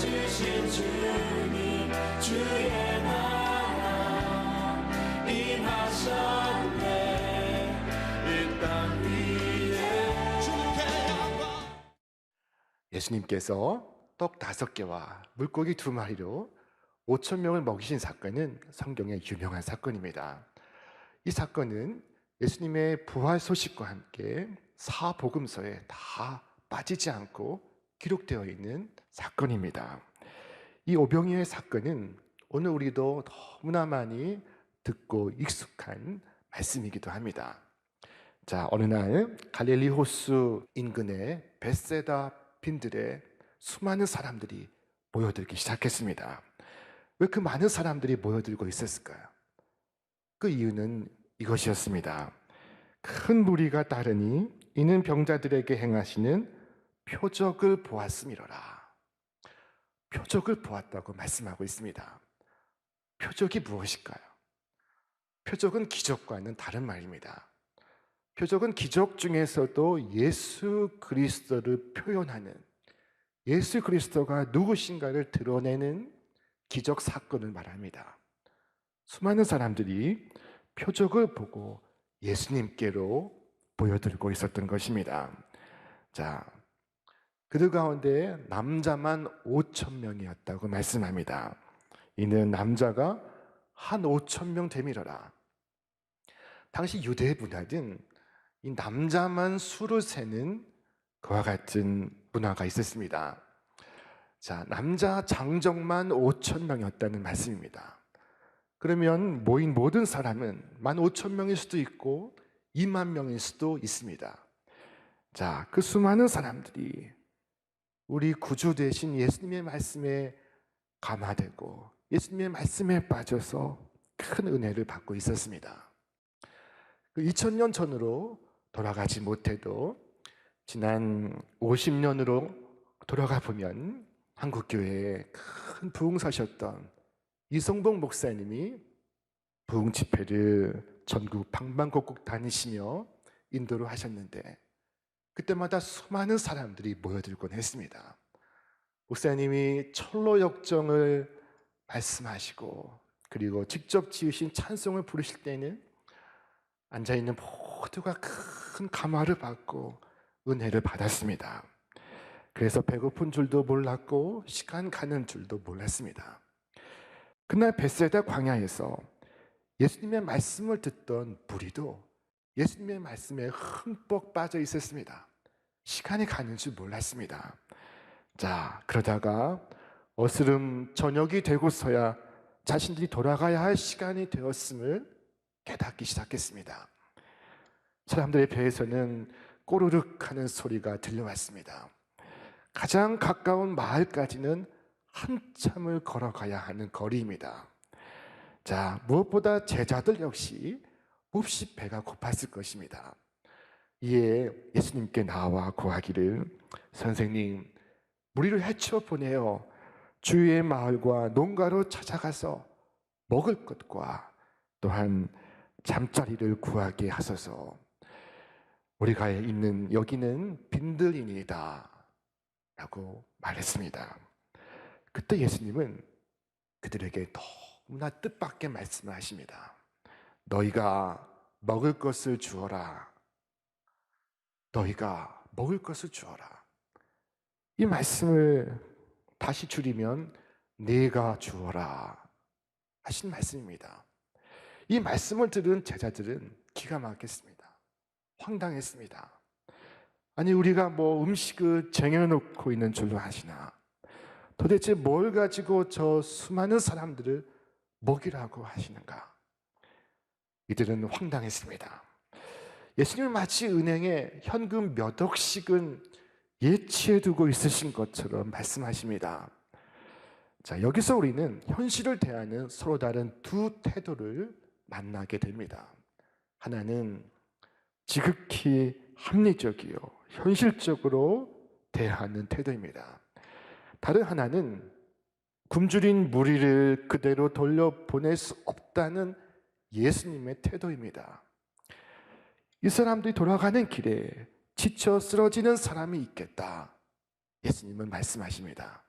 주신 주님 주의 나라 임하셨네 이 땅 위에 주님께 영광. 예수님께서 떡 5개와 물고기 2마리로 5천 명을 먹이신 사건은 성경의 유명한 사건입니다. 이 사건은 예수님의 부활 소식과 함께 사복음서에 다 빠지지 않고 기록되어 있는 사건입니다. 이 오병이어의 사건은 오늘 우리도 너무나 많이 듣고 익숙한 말씀이기도 합니다. 자, 어느 날 갈릴리 호수 인근의 벳세다 빈들에 수많은 사람들이 모여들기 시작했습니다. 왜 그 많은 사람들이 모여들고 있었을까요? 그 이유는 이것이었습니다. 큰 무리가 따르니 이는 병자들에게 행하시는 표적을 보았음이로라. 표적을 보았다고 말씀하고 있습니다. 표적이 무엇일까요? 표적은 기적과는 다른 말입니다. 표적은 기적 중에서도 예수 그리스도를 표현하는, 예수 그리스도가 누구신가를 드러내는 기적 사건을 말합니다. 수많은 사람들이 표적을 보고 예수님께로 모여들고 있었던 것입니다. 자, 그들 가운데 남자만 5천 명이었다고 말씀합니다. 이는 남자가 한 5천 명 되밀어라. 당시 유대 문화는 이 남자만 수를 세는 그와 같은 문화가 있었습니다. 자, 남자 장정만 5천 명이었다는 말씀입니다. 그러면 모인 모든 사람은 15,000명일 수도 있고 2만 명일 수도 있습니다. 자, 그 수많은 사람들이 우리 구주 되신 예수님의 말씀에 감화되고 예수님의 말씀에 빠져서 큰 은혜를 받고 있었습니다. 2000년 전으로 돌아가지 못해도 지난 50년으로 돌아가 보면 한국교회에 큰 부흥사셨던 이성봉 목사님이 부흥 집회를 전국 방방곡곡 다니시며 인도를 하셨는데 그때마다 수많은 사람들이 모여들곤 했습니다. 목사님이 철로 역정을 말씀하시고 그리고 직접 지으신 찬송을 부르실 때는 앉아있는 모두가 큰 감화를 받고 은혜를 받았습니다. 그래서 배고픈 줄도 몰랐고 시간 가는 줄도 몰랐습니다. 그날 벳세다 광야에서 예수님의 말씀을 듣던 무리도 예수님의 말씀에 흠뻑 빠져 있었습니다. 시간이 가는 줄 몰랐습니다. 자, 그러다가 어스름 저녁이 되고서야 자신들이 돌아가야 할 시간이 되었음을 깨닫기 시작했습니다. 사람들의 배에서는 꼬르륵 하는 소리가 들려왔습니다. 가장 가까운 마을까지는 한참을 걸어가야 하는 거리입니다. 자, 무엇보다 제자들 역시 몹시 배가 고팠을 것입니다. 이에 예수님께 나와 고하기를 선생님, 무리를 헤쳐 보내어 주위의 마을과 농가로 찾아가서 먹을 것과 또한 잠자리를 구하게 하소서. 우리가 있는 여기는 빈들이니이다 라고 말했습니다. 그때 예수님은 그들에게 너무나 뜻밖의 말씀을 하십니다. 너희가 먹을 것을 주어라. 너희가 먹을 것을 주어라. 이 말씀을 다시 줄이면 네가 주어라 하신 말씀입니다. 이 말씀을 들은 제자들은 기가 막혔습니다. 황당했습니다. 아니, 우리가 뭐 음식을 쟁여놓고 있는 줄로 아시나? 도대체 뭘 가지고 저 수많은 사람들을 먹이라고 하시는가? 이들은 황당했습니다. 예수님은 마치 은행에 현금 몇 억씩은 예치해 두고 있으신 것처럼 말씀하십니다. 자, 여기서 우리는 현실을 대하는 서로 다른 두 태도를 만나게 됩니다. 하나는 지극히 합리적이요, 현실적으로 대하는 태도입니다. 다른 하나는 굶주린 무리를 그대로 돌려보낼 수 없다는 예수님의 태도입니다. 이 사람들이 돌아가는 길에 지쳐 쓰러지는 사람이 있겠다. 예수님은 말씀하십니다.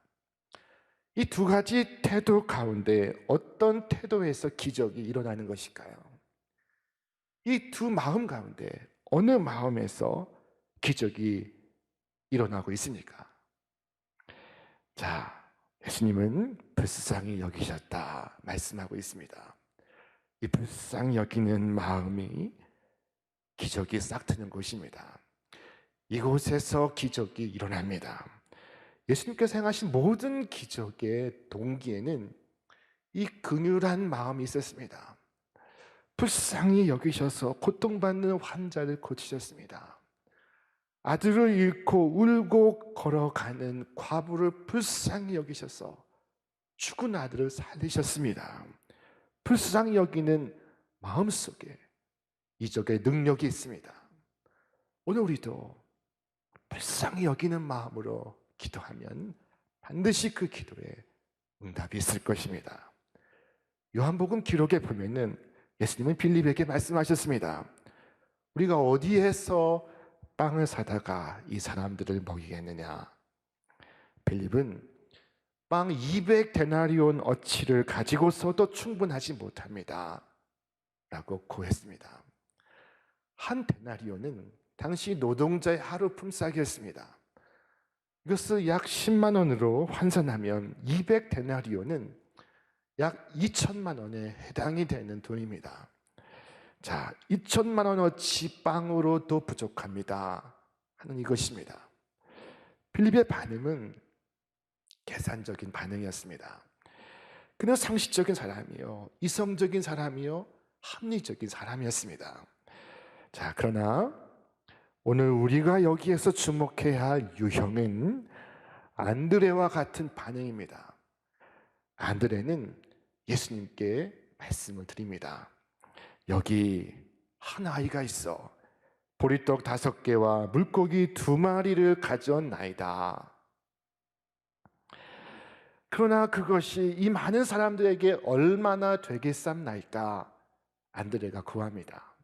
이 두 가지 태도 가운데 어떤 태도에서 기적이 일어나는 것일까요? 이 두 마음 가운데 어느 마음에서 기적이 일어나고 있습니까? 자, 예수님은 불쌍히 여기셨다 말씀하고 있습니다. 이 불쌍히 여기는 마음이 기적이 싹트는 곳입니다. 이곳에서 기적이 일어납니다. 예수님께서 행하신 모든 기적의 동기에는 이 긍휼한 마음이 있었습니다. 불쌍히 여기셔서 고통받는 환자를 고치셨습니다. 아들을 잃고 울고 걸어가는 과부를 불쌍히 여기셔서 죽은 아들을 살리셨습니다. 불쌍히 여기는 마음속에 이적의 능력이 있습니다. 오늘 우리도 불쌍히 여기는 마음으로 기도하면 반드시 그 기도에 응답이 있을 것입니다. 요한복음 기록에 보면은 예수님은 빌립에게 말씀하셨습니다. 우리가 어디에서 빵을 사다가 이 사람들을 먹이겠느냐? 빌립은 빵 200데나리온 어치를 가지고서도 충분하지 못합니다 라고 고했습니다. 한 데나리온은 당시 노동자의 하루 품삯이었습니다. 이것을 약 10만 원으로 환산하면 200데나리온은 약 2천만 원에 해당이 되는 돈입니다. 자, 2천만 원어치 빵으로도 부족합니다 하는 이것입니다. 빌립의 반응은 계산적인 반응이었습니다. 그는 상식적인 사람이요, 이성적인 사람이요, 합리적인 사람이었습니다. 자, 그러나 오늘 우리가 여기에서 주목해야 할 유형은 안드레와 같은 반응입니다. 안드레는 예수님께 말씀을 드립니다. 여기 한 아이가 있어 보리떡 5개와 물고기 2마리를 가져온나이다. 그러나 그것이 이 많은 사람들에게 얼마나 되겠삼나이까? 안드레가 구합니다.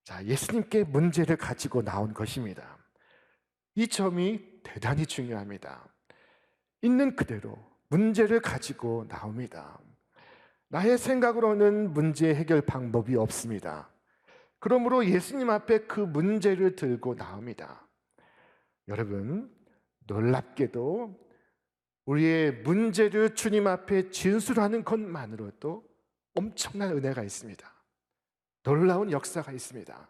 자, 예수님께 문제를 가지고 나온 것입니다. 이 점이 대단히 중요합니다. 있는 그대로 문제를 가지고 나옵니다. 나의 생각으로는 문제 해결 방법이 없습니다. 그러므로 예수님 앞에 그 문제를 들고 나옵니다. 여러분, 놀랍게도 우리의 문제를 주님 앞에 진술하는 것만으로도 엄청난 은혜가 있습니다. 놀라운 역사가 있습니다.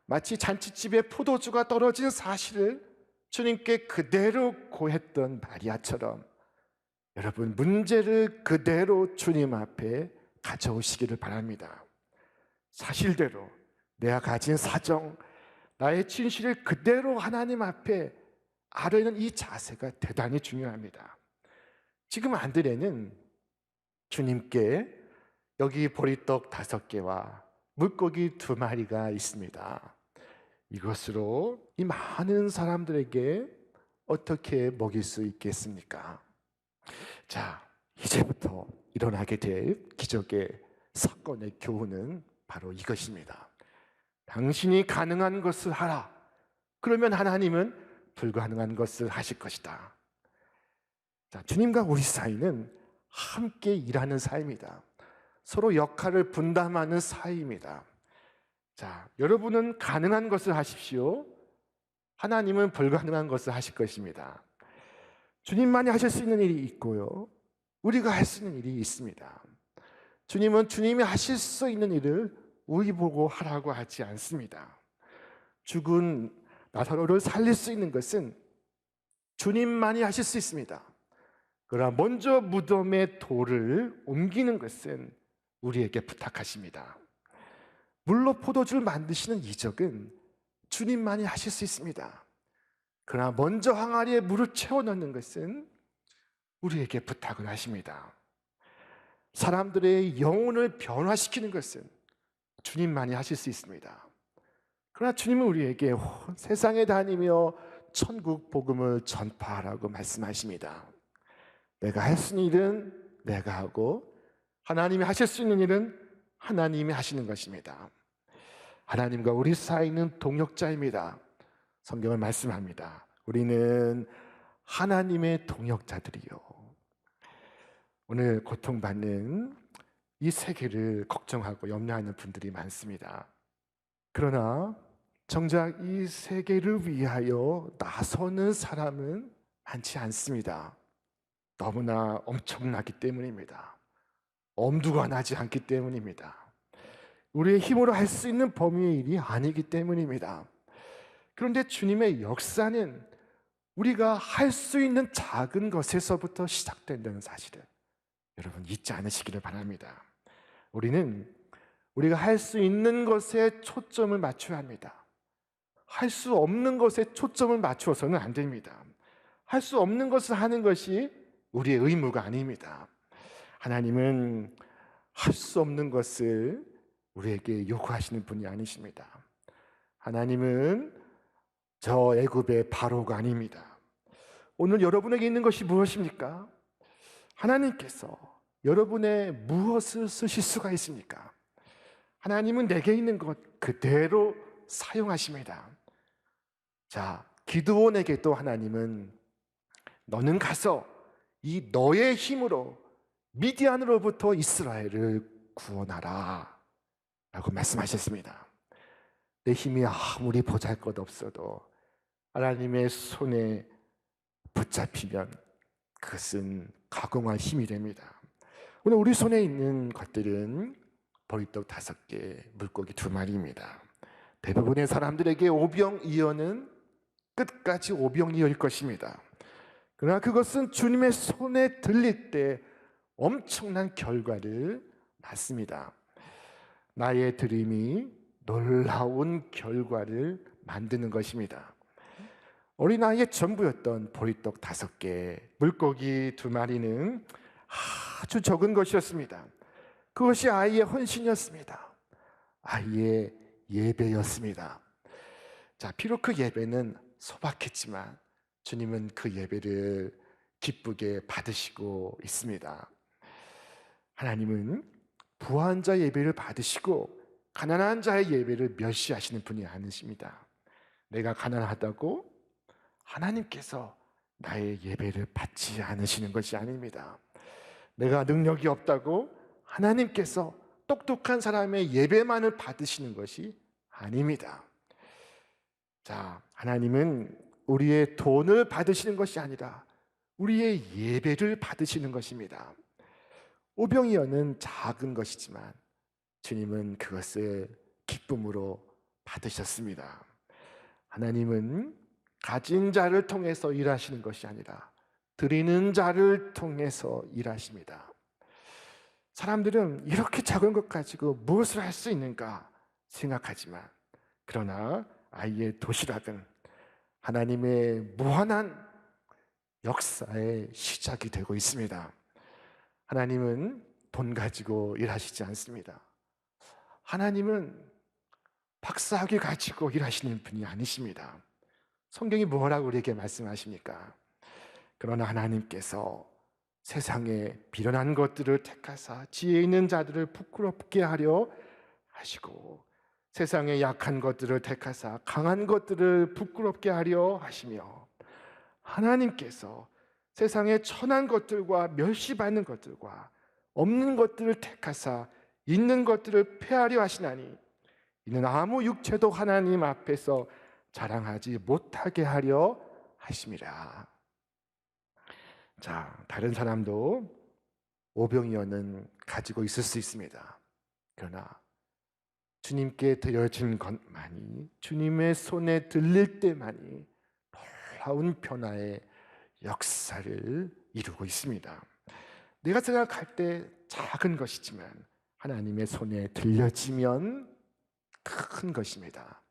마치 잔치집에 포도주가 떨어진 사실을 주님께 그대로 고했던 마리아처럼 여러분, 문제를 그대로 주님 앞에 가져오시기를 바랍니다. 사실대로 내가 가진 사정, 나의 진실을 그대로 하나님 앞에 아뢰는 이 자세가 대단히 중요합니다. 지금 안드레는 주님께 여기 보리떡 5개와 물고기 2마리가 있습니다. 이것으로 이 많은 사람들에게 어떻게 먹일 수 있겠습니까? 자, 이제부터 일어나게 될 기적의 사건의 교훈은 바로 이것입니다. 당신이 가능한 것을 하라. 그러면 하나님은 불가능한 것을 하실 것이다. 자, 주님과 우리 사이는 함께 일하는 사이입니다. 서로 역할을 분담하는 사이입니다. 자, 여러분은 가능한 것을 하십시오. 하나님은 불가능한 것을 하실 것입니다. 주님만이 하실 수 있는 일이 있고요, 우리가 할 수 있는 일이 있습니다. 주님은 주님이 하실 수 있는 일을 우리 보고 하라고 하지 않습니다. 죽은 나사로를 살릴 수 있는 것은 주님만이 하실 수 있습니다. 그러나 먼저 무덤의 돌을 옮기는 것은 우리에게 부탁하십니다. 물로 포도주를 만드시는 이적은 주님만이 하실 수 있습니다. 그러나 먼저 항아리에 물을 채워 넣는 것은 우리에게 부탁을 하십니다. 사람들의 영혼을 변화시키는 것은 주님만이 하실 수 있습니다. 그러나 주님은 우리에게 세상에 다니며 천국 복음을 전파하라고 말씀하십니다. 내가 할 수 있는 일은 내가 하고 하나님이 하실 수 있는 일은 하나님이 하시는 것입니다. 하나님과 우리 사이는 동역자입니다. 성경은 말씀합니다. 우리는 하나님의 동역자들이요. 오늘 고통받는 이 세계를 걱정하고 염려하는 분들이 많습니다. 그러나 정작 이 세계를 위하여 나서는 사람은 많지 않습니다. 너무나 엄청나기 때문입니다. 엄두가 나지 않기 때문입니다. 우리의 힘으로 할 수 있는 범위의 일이 아니기 때문입니다. 그런데 주님의 역사는 우리가 할 수 있는 작은 것에서부터 시작된다는 사실을 여러분 잊지 않으시기를 바랍니다. 우리가 할 수 있는 것에 초점을 맞춰야 합니다. 할 수 없는 것에 초점을 맞추어서는 안 됩니다. 할 수 없는 것을 하는 것이 우리의 의무가 아닙니다. 하나님은 할 수 없는 것을 우리에게 요구하시는 분이 아니십니다. 하나님은 저 애굽의 바로가 아닙니다. 오늘 여러분에게 있는 것이 무엇입니까? 하나님께서 여러분의 무엇을 쓰실 수가 있습니까? 하나님은 내게 있는 것 그대로 사용하십니다. 자, 기드온에게도 하나님은 너는 가서 이 너의 힘으로 미디안으로부터 이스라엘을 구원하라 라고 말씀하셨습니다. 내 힘이 아무리 보잘것없어도 하나님의 손에 붙잡히면 그것은 가공할 힘이 됩니다. 오늘 우리 손에 있는 것들은 보리떡 5개, 물고기 2마리입니다. 대부분의 사람들에게 오병이어는 끝까지 오병이어일 것입니다. 그러나 그것은 주님의 손에 들릴 때 엄청난 결과를 낳습니다. 나의 드림이 놀라운 결과를 만드는 것입니다. 어린아이의 전부였던 보리떡 5개, 물고기 2마리는 아주 적은 것이었습니다. 그것이 아이의 헌신이었습니다. 아이의 예배였습니다. 자, 비록 그 예배는 소박했지만 주님은 그 예배를 기쁘게 받으시고 있습니다. 하나님은 부한 자 예배를 받으시고 가난한 자의 예배를 멸시하시는 분이 아니십니다. 내가 가난하다고 하나님께서 나의 예배를 받지 않으시는 것이 아닙니다. 내가 능력이 없다고 하나님께서 똑똑한 사람의 예배만을 받으시는 것이 아닙니다. 자, 하나님은 우리의 돈을 받으시는 것이 아니라 우리의 예배를 받으시는 것입니다. 오병이어는 작은 것이지만 주님은 그것을 기쁨으로 받으셨습니다. 하나님은 가진 자를 통해서 일하시는 것이 아니라 드리는 자를 통해서 일하십니다. 사람들은 이렇게 작은 것 가지고 무엇을 할 수 있는가 생각하지만 그러나 아이의 도시락은 하나님의 무한한 역사의 시작이 되고 있습니다. 하나님은 돈 가지고 일하시지 않습니다. 하나님은 박사학위 가지고 일하시는 분이 아니십니다. 성경이 뭐라고 우리에게 말씀하십니까? 그러나 하나님께서 세상에 비련한 것들을 택하사 지혜 있는 자들을 부끄럽게 하려 하시고 세상에 약한 것들을 택하사 강한 것들을 부끄럽게 하려 하시며 하나님께서 세상에 천한 것들과 멸시받는 것들과 없는 것들을 택하사 있는 것들을 폐하려 하시나니 이는 아무 육체도 하나님 앞에서 자랑하지 못하게 하려 하심이라. 자, 다른 사람도 오병이어는 가지고 있을 수 있습니다. 그러나 주님께 드려진 것만이 주님의 손에 들릴 때만이 놀라운 변화의 역사를 이루고 있습니다. 내가 생각할 때 작은 것이지만 하나님의 손에 들려지면 큰 것입니다.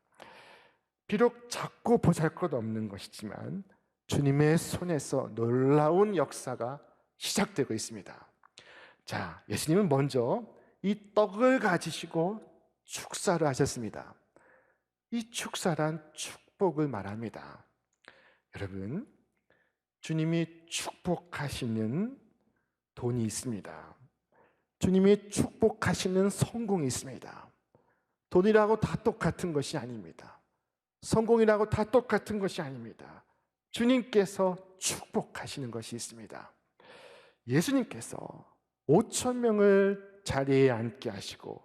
비록 작고 보잘것없는 것이지만 주님의 손에서 놀라운 역사가 시작되고 있습니다. 자, 예수님은 먼저 이 떡을 가지시고 축사를 하셨습니다. 이 축사란 축복을 말합니다. 여러분, 주님이 축복하시는 돈이 있습니다. 주님이 축복하시는 성공이 있습니다. 돈이라고 다 똑같은 것이 아닙니다. 성공이라고 다 똑같은 것이 아닙니다. 주님께서 축복하시는 것이 있습니다. 예수님께서 5천 명을 자리에 앉게 하시고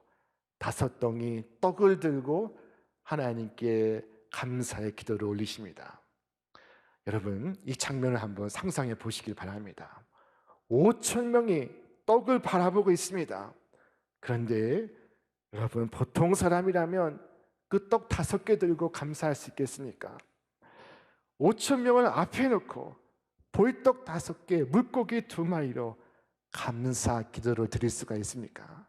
5덩이 떡을 들고 하나님께 감사의 기도를 올리십니다. 여러분, 이 장면을 한번 상상해 보시길 바랍니다. 5천 명이 떡을 바라보고 있습니다. 그런데 여러분, 보통 사람이라면 그 떡 5개 들고 감사할 수 있겠습니까? 5천 명을 앞에 놓고 보리떡 5개, 물고기 2마리로 감사 기도를 드릴 수가 있습니까?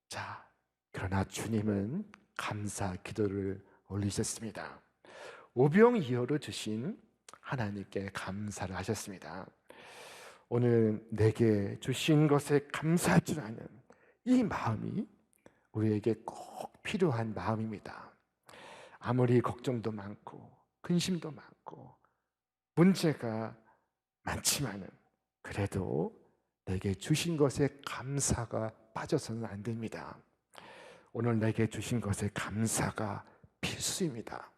자, 그러나 주님은 감사 기도를 올리셨습니다. 오병이어를 주신 하나님께 감사를 하셨습니다. 오늘 내게 주신 것에 감사할 줄 아는 이 마음이 우리에게 꼭 필요한 마음입니다. 아무리 걱정도 많고 근심도 많고 문제가 많지만은 그래도 내게 주신 것에 감사가 빠져서는 안 됩니다. 오늘 내게 주신 것에 감사가 필수입니다.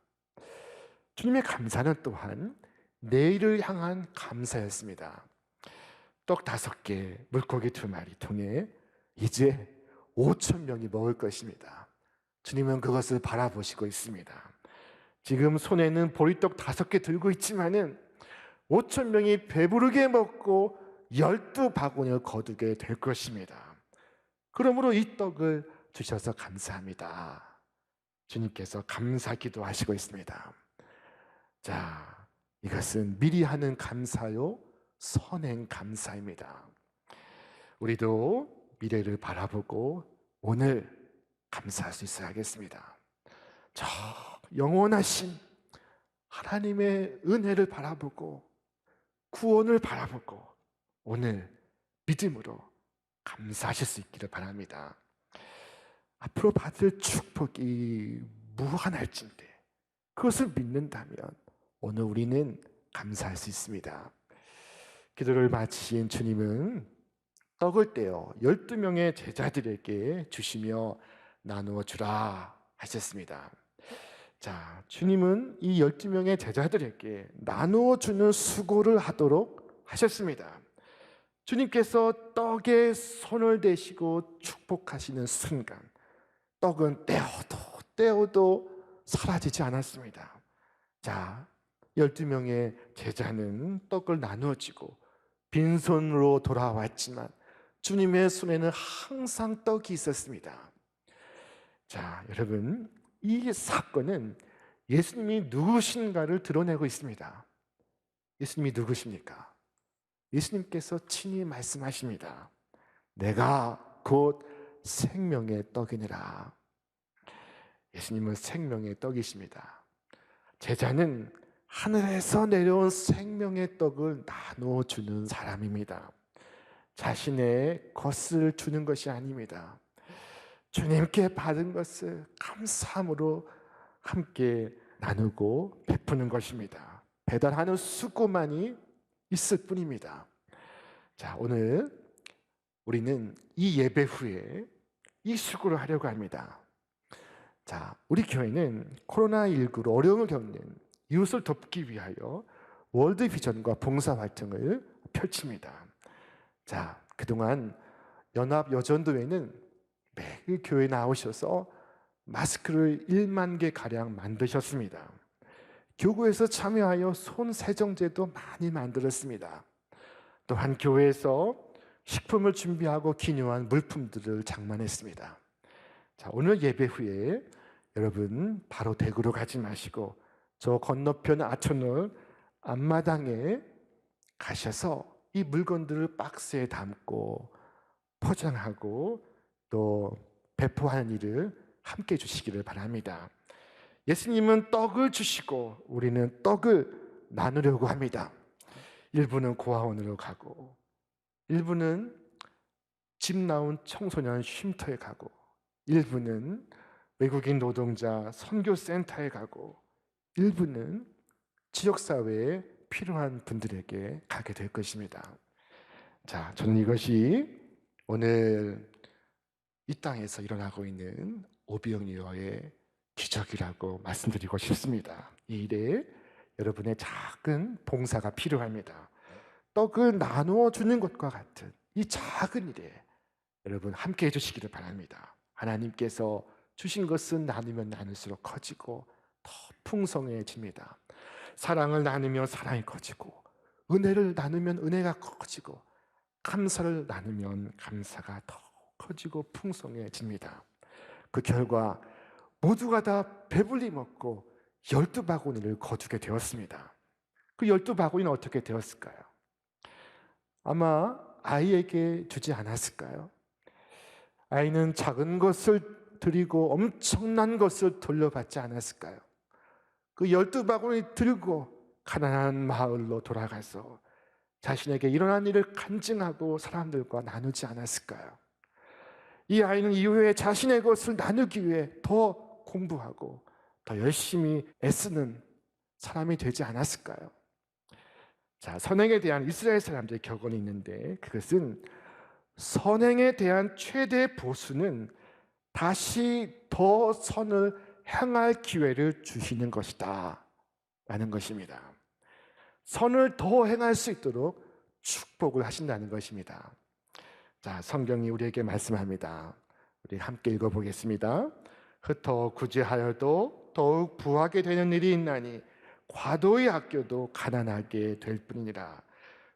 주님의 감사는 또한 내일을 향한 감사였습니다. 떡 5개, 물고기 2마리 통해 이제 5천 명이 먹을 것입니다. 주님은 그것을 바라보시고 있습니다. 지금 손에는 보리떡 5개 들고 있지만은 5천 명이 배부르게 먹고 12바구니를 거두게 될 것입니다. 그러므로 이 떡을 주셔서 감사합니다. 주님께서 감사 기도하시고 있습니다. 자, 이것은 미리 하는 감사요, 선행 감사입니다. 우리도 미래를 바라보고 오늘 감사할 수 있어야겠습니다. 저 영원하신 하나님의 은혜를 바라보고 구원을 바라보고 오늘 믿음으로 감사하실 수 있기를 바랍니다. 앞으로 받을 축복이 무한할진데 그것을 믿는다면 오늘 우리는 감사할 수 있습니다. 기도를 마치신 주님은 떡을 떼어 12명의 제자들에게 주시며 나누어 주라 하셨습니다. 자, 주님은 이 12명의 제자들에게 나누어 주는 수고를 하도록 하셨습니다. 주님께서 떡에 손을 대시고 축복하시는 순간 떡은 떼어도 사라지지 않았습니다. 자, 12명의 제자는 떡을 나누어지고 빈손으로 돌아왔지만 주님의 손에는 항상 떡이 있었습니다. 자, 여러분, 이 사건은 예수님이 누구신가를 드러내고 있습니다. 예수님이 누구십니까? 예수님께서 친히 말씀하십니다. 내가 곧 생명의 떡이니라. 예수님은 생명의 떡이십니다. 제자는 하늘에서 내려온 생명의 떡을 나누어 주는 사람입니다. 자신의 것을 주는 것이 아닙니다. 주님께 받은 것을 감사함으로 함께 나누고 베푸는 것입니다. 배달하는 수고만이 있을 뿐입니다. 자, 오늘 우리는 이 예배 후에 이 수고를 하려고 합니다. 자, 우리 교회는 코로나19로 어려움을 겪는 이웃을 돕기 위하여 월드비전과 봉사활동을 펼칩니다. 자, 그동안 연합여전도회는 매일 교회에 나오셔서 마스크를 1만 개 가량 만드셨습니다. 교구에서 참여하여 손 세정제도 많이 만들었습니다. 또한 교회에서 식품을 준비하고 기념한 물품들을 장만했습니다. 자, 오늘 예배 후에 여러분 바로 대구로 가지 마시고 저 건너편 아천을 앞마당에 가셔서 이 물건들을 박스에 담고 포장하고 또 배포하는 일을 함께 해주시기를 바랍니다. 예수님은 떡을 주시고 우리는 떡을 나누려고 합니다. 일부는 고아원으로 가고 일부는 집 나온 청소년 쉼터에 가고 일부는 외국인 노동자 선교센터에 가고 일부는 지역사회에 필요한 분들에게 가게 될 것입니다. 자, 저는 이것이 오늘 이 땅에서 일어나고 있는 오병이어의 기적이라고 말씀드리고 싶습니다. 이 일에 여러분의 작은 봉사가 필요합니다. 떡을 나누어 주는 것과 같은 이 작은 일에 여러분 함께 해주시기를 바랍니다. 하나님께서 주신 것은 나누면 나눌수록 커지고 더 풍성해집니다. 사랑을 나누면 사랑이 커지고, 은혜를 나누면 은혜가 커지고, 감사를 나누면 감사가 더 커지고 풍성해집니다. 그 결과 모두가 다 배불리 먹고 12바구니를 거두게 되었습니다. 그 12바구니는 어떻게 되었을까요? 아마 아이에게 주지 않았을까요? 아이는 작은 것을 드리고 엄청난 것을 돌려받지 않았을까요? 그 12바구니 들고 가난한 마을로 돌아가서 자신에게 일어난 일을 간증하고 사람들과 나누지 않았을까요? 이 아이는 이후에 자신의 것을 나누기 위해 더 공부하고 더 열심히 애쓰는 사람이 되지 않았을까요? 자, 선행에 대한 이스라엘 사람들의 격언이 있는데, 그것은 선행에 대한 최대 보수는 다시 더 선을 행할 기회를 주시는 것이다 라는 것입니다. 선을 더 행할 수 있도록 축복을 하신다는 것입니다. 자, 성경이 우리에게 말씀합니다. 우리 함께 읽어보겠습니다. 흩어 구제하여도 더욱 부하게 되는 일이 있나니 과도히 아껴도 가난하게 될 뿐이니라.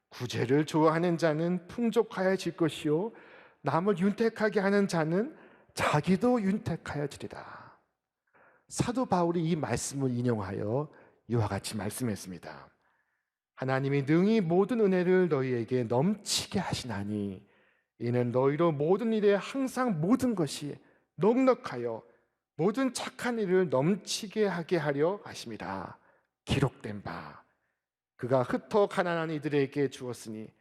구제를 좋아하는 자는 풍족하여질 것이요 남을 윤택하게 하는 자는 자기도 윤택하여지리라. 사도 바울이 이 말씀을 인용하여 이와 같이 말씀했습니다. 하나님이 능히 모든 은혜를 너희에게 넘치게 하시나니 이는 너희로 모든 일에 항상 모든 것이 넉넉하여 모든 착한 일을 넘치게 하게 하려 하심이라. 기록된 바 그가 흩어 가난한 이들에게 주었으니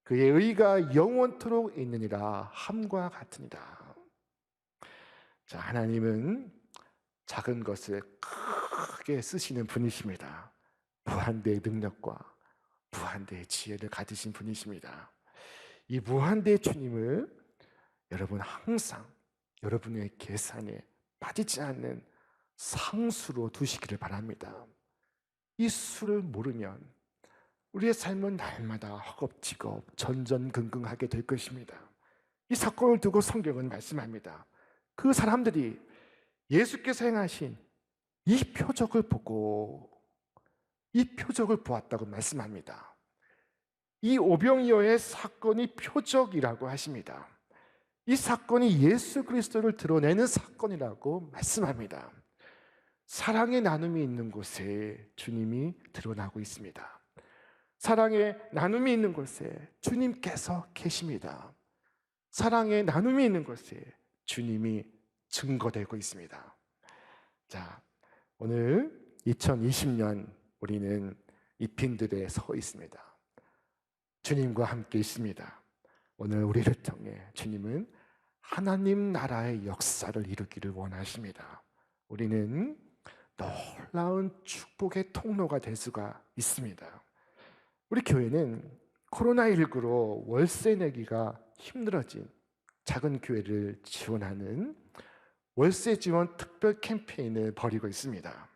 그의 의가 영원토록 있느니라 함과 같으니라. 자, 하나님은 작은 것을 크게 쓰시는 분이십니다. 무한대의 능력과 무한대의 지혜를 가지신 분이십니다. 이 무한대의 주님을 여러분 항상 여러분의 계산에 빠지지 않는 상수로 두시기를 바랍니다. 이 수를 모르면 우리의 삶은 날마다 허겁지겁 전전긍긍하게 될 것입니다. 이 사건을 두고 성경은 말씀합니다. 그 사람들이 예수께서 행하신 이 표적을 보고 이 표적을 보았다고 말씀합니다. 이 오병이어의 사건이 표적이라고 하십니다. 이 사건이 예수 그리스도를 드러내는 사건이라고 말씀합니다. 사랑의 나눔이 있는 곳에 주님이 드러나고 있습니다. 사랑의 나눔이 있는 곳에 주님께서 계십니다. 사랑의 나눔이 있는 곳에 주님이 증거되고 있습니다. 자, 오늘 2020년 우리는 이 빈들에 서 있습니다. 주님과 함께 있습니다. 오늘 우리를 통해 주님은 하나님 나라의 역사를 이루기를 원하십니다. 우리는 놀라운 축복의 통로가 될 수가 있습니다. 우리 교회는 코로나19로 월세 내기가 힘들어진 작은 교회를 지원하는 월세 지원 특별 캠페인을 벌이고 있습니다.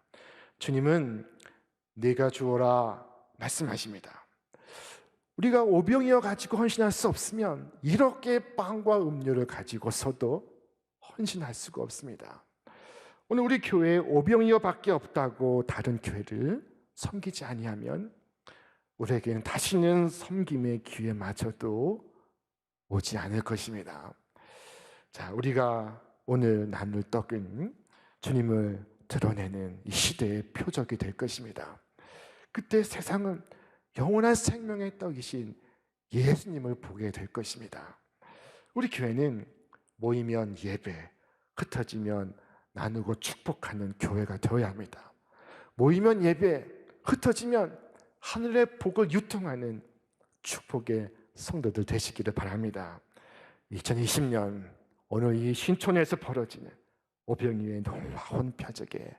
주님은 네가 주어라 말씀하십니다. 우리가 오병이어 가지고 헌신할 수 없으면 이렇게 빵과 음료를 가지고서도 헌신할 수가 없습니다. 오늘 우리 교회에 오병이어밖에 없다고 다른 교회를 섬기지 아니하면 우리에게는 다시는 섬김의 기회마저도 오지 않을 것입니다. 자, 우리가 오늘 나눌 떡은 주님을 드러내는 이 시대의 표적이 될 것입니다. 그때 세상은 영원한 생명의 떡이신 예수님을 보게 될 것입니다. 우리 교회는 모이면 예배, 흩어지면 나누고 축복하는 교회가 되어야 합니다. 모이면 예배, 흩어지면 하늘의 복을 유통하는 축복의 성도들 되시기를 바랍니다. 2020년 오늘 이 신촌에서 벌어지는 오병이어의 놀라운 표적에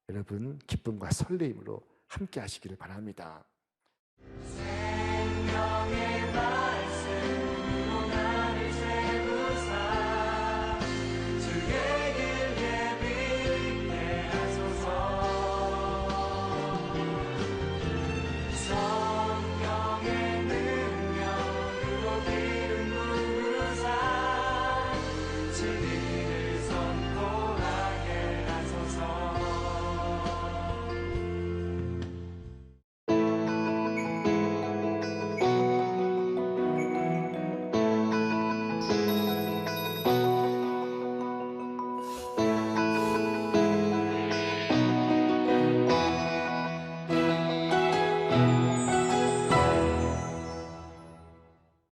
여러분 기쁨과 설레임으로 함께 하시기를 바랍니다.